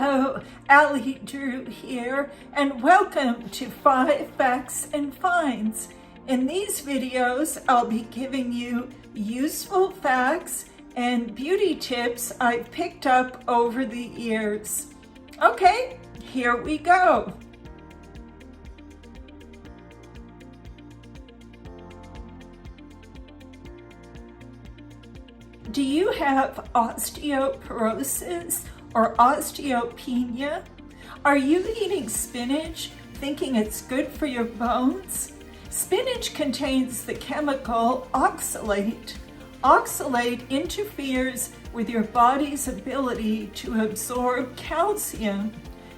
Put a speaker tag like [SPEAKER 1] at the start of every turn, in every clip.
[SPEAKER 1] Hello, Alli here, and welcome to 5 Facts and Finds. In these videos, I'll be giving you useful facts and beauty tips I've picked up over the years. Okay, here we go. Do you have osteoporosis or osteopenia? Are you eating spinach thinking it's good for your bones? Spinach contains the chemical oxalate. Oxalate interferes with your body's ability to absorb calcium.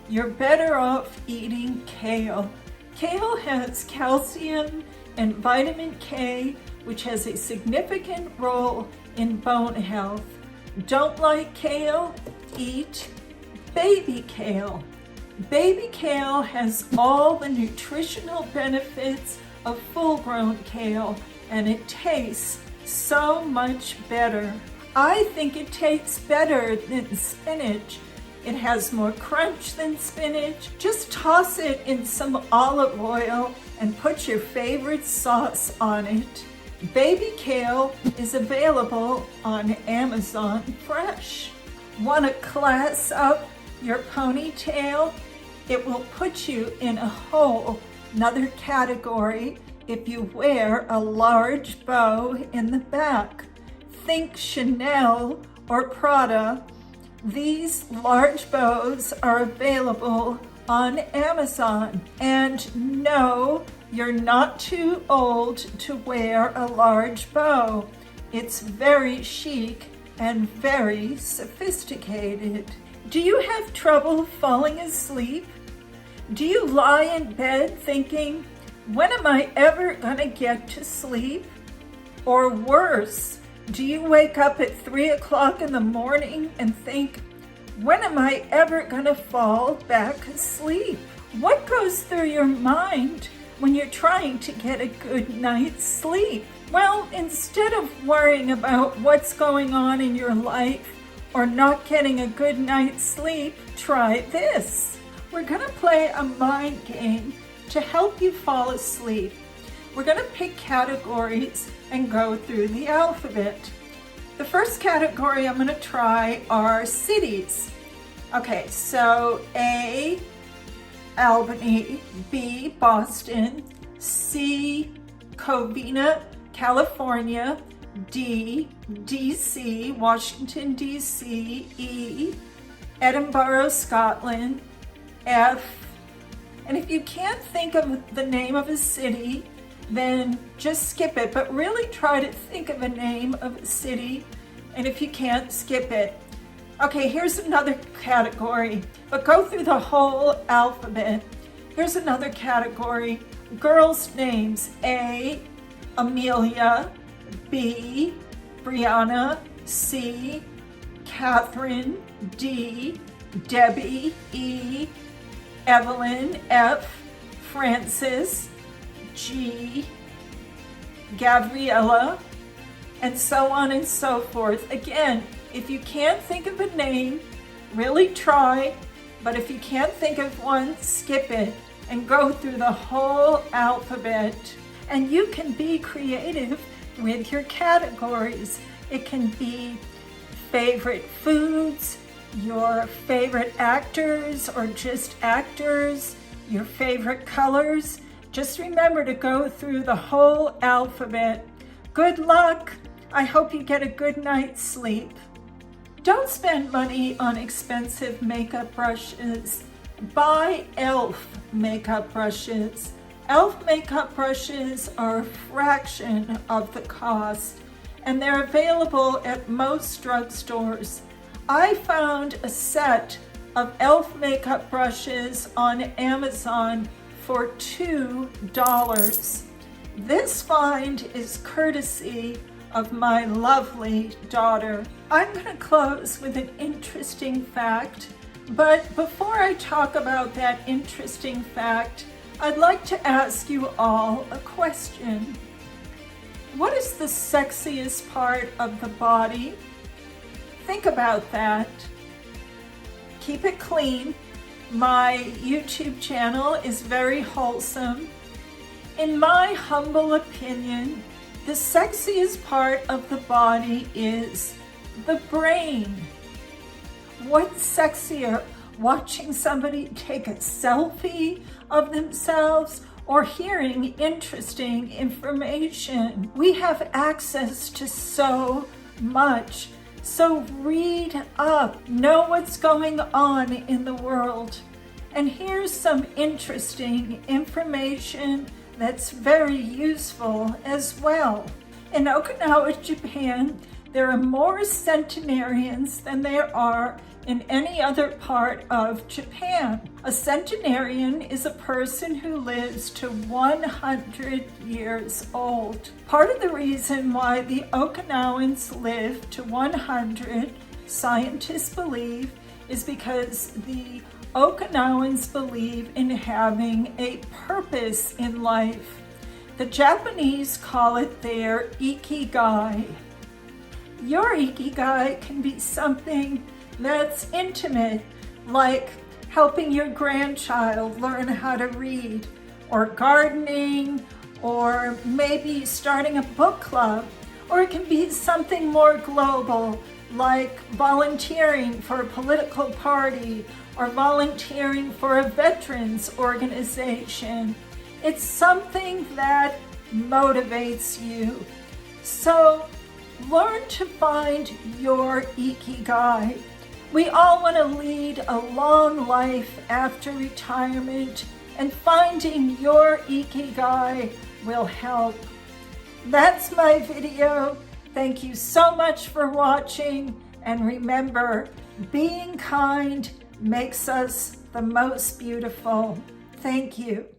[SPEAKER 1] You're better off eating kale. Kale has calcium and vitamin K, which has a significant role in bone health. Don't like kale? Eat baby kale. Baby kale has all the nutritional benefits of full-grown kale, and it tastes so much better. I think it tastes better than spinach. It has more crunch than spinach. Just toss it in some olive oil and put your favorite sauce on it. Baby kale is available on Amazon Fresh. Want to class up your ponytail? It will put you in a whole another category if you wear a large bow in the back. Think Chanel or Prada. These large bows are available on Amazon. And no, you're not too old to wear a large bow. It's very chic and very sophisticated. Do you have trouble falling asleep? Do you lie in bed thinking, when am I ever gonna get to sleep? Or worse, do you wake up at 3 o'clock in the morning and think, when am I ever gonna fall back asleep? What goes through your mind when you're trying to get a good night's sleep? Well, instead of worrying about what's going on in your life or not getting a good night's sleep, try this. We're gonna play a mind game to help you fall asleep. We're gonna pick categories and go through the alphabet. The first category I'm gonna try are cities. Okay, so A, Albany, B, Boston, C, Covina, California, D, DC, Washington, DC, E, Edinburgh, Scotland, F, and if you can't think of the name of a city, then just skip it, but really try to think of a name of a city, and if you can't, skip it. Okay, here's another category, but go through the whole alphabet. Here's another category, girls' names. A, Amelia, B, Brianna, C, Catherine, D, Debbie, E, Evelyn, F, Francis, G, Gabriella, and so on and so forth. Again, if you can't think of a name, really try, but if you can't think of one, skip it and go through the whole alphabet. And you can be creative with your categories. It can be favorite foods, your favorite actors or just actors, your favorite colors. Just remember to go through the whole alphabet. Good luck. I hope you get a good night's sleep. Don't spend money on expensive makeup brushes. Buy e.l.f. makeup brushes. e.l.f. makeup brushes are a fraction of the cost, and they're available at most drugstores. I found a set of e.l.f. makeup brushes on Amazon for $2. This find is courtesy of my lovely daughter. I'm going to close with an interesting fact, but before I talk about that interesting fact, I'd like to ask you all a question. What is the sexiest part of the body? Think about that. keep it clean. My YouTube channel is very wholesome. In my humble opinion, the sexiest part of the body is the brain. What's sexier, watching somebody take a selfie of themselves or hearing interesting information? We have access to so much. So read up, know what's going on in the world. And here's some interesting information that's very useful as well. In Okinawa, Japan, there are more centenarians than there are in any other part of Japan. A centenarian is a person who lives to 100 years old. Part of the reason why the Okinawans live to 100, scientists believe, is because the Okinawans believe in having a purpose in life. The Japanese call it their ikigai. Your ikigai can be something that's intimate, like helping your grandchild learn how to read, or gardening, or maybe starting a book club. Or it can be something more global, like volunteering for a political party or volunteering for a veterans organization. It's something that motivates you. So learn to find your ikigai. We all want to lead a long life after retirement, and finding your ikigai will help. That's my video. Thank you so much for watching, and remember, being kind makes us the most beautiful. Thank you.